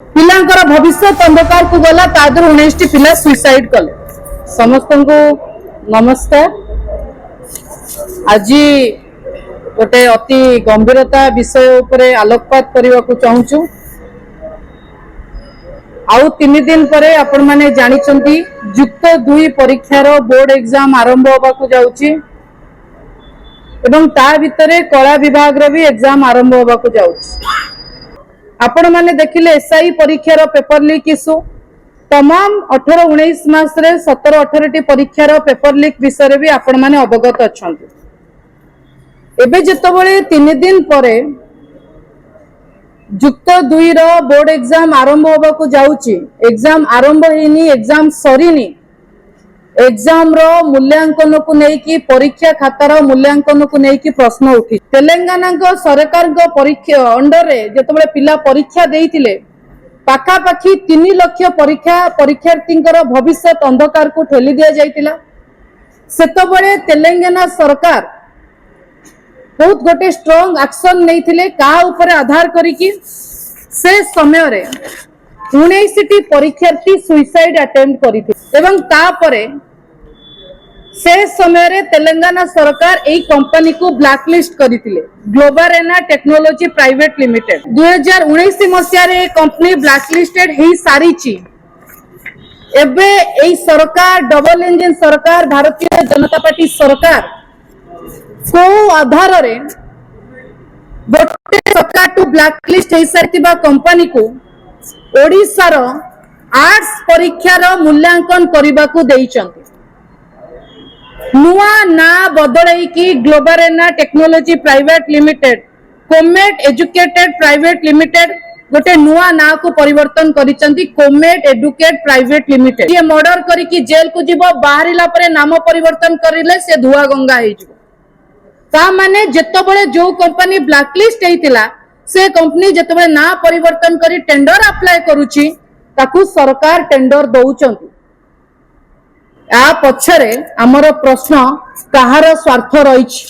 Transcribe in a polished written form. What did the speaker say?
पिलांकर भविष्य अंधकार को गला तादर 19 पिला सुइसाइड कले। समस्त को नमस्कार। आज गोटे अति गंभीरता विषय उपरे आलोकपात करने को चाहूँ। आउ 3 दिन परे आपण माने जानिचंती युक्त 2 परीक्षार बोर्ड एग्जाम आरंभ होबा को जाउची एवं ता भितरे कला विभाग रो भी एग्जाम आरंभ होबा को जाउची। आपण माने देखिले एसआई परीक्षार पेपर लीक इशू तमाम 18-19 मास रे 17-18 टी परीक्षार पेपर लीक विषय भी आपण माने अवगत अछंती। एबे जेतबळे 3 दिन परे युक्त 2 रो बोर्ड एग्जाम आरंभ होबा को जाउची। एग्जाम आरंभ हेनी, एग्जाम सरीनी। एग्जाम रो मूल्यांकन को नै कि परीक्षा खातार मूल्यांकन को नै कि प्रश्न उठी। तेलंगाना को सरकार को परीक्षा अंडर रे जेतबळे पिला परीक्षा देइतिले पाखा पाखी 3 लाख परीक्षार्थींकर भविष्य अंधकार को ठेली दिया जाइतिला। सेतबळे तेलंगाना सरकार बहुत गोटे स्ट्रॉन्ग एक्शन नहीं थिले का ऊपर आधार करिकी से समय रे 19 टी परीक्षार्थी सुइसाइड अटेम्प्ट करिथिले एवं तापरे से समय रे तेलंगाना सरकार एई कंपनी को ब्लैकलिस्ट करिथिले। ग्लोबारेना टेक्नोलॉजी प्राइवेट लिमिटेड 2019 मसिया रे कंपनी ब्लैकलिस्टेड हेई सारीची। एबे एई सरकार डबल इंजन सरकार भारतीय जनता पार्टी सरकार को आधार रे गोटे सरकार टू ब्लैकलिस्ट हो सारिथिबा कंपनी को ओडिसा रो आर्ट्स परीक्षार मूल्यांकन करबा को देइचंती। नुआ ना बदलै कि Globarena technology private limited Comet educated private limited गोटे नुआ ना को परिवर्तन करिचंती। कोमेट एजुकेट प्राइवेट लिमिटेड ये मर्डर करी कि जेल को जीवो, बाहरिला परे नाम परिवर्तन करिले से धुआ गंगा हे जीवो। ता माने जेतबळे जो कंपनी ब्लैकलिस्ट हेतिला से कंपनी जेतबळे ना परिवर्तन करी टेंडर अप्लाई करूची ताकू सरकार टेंडर दउचंती। आ पछरे हमर प्रश्न कहार स्वार्थ रहिछि।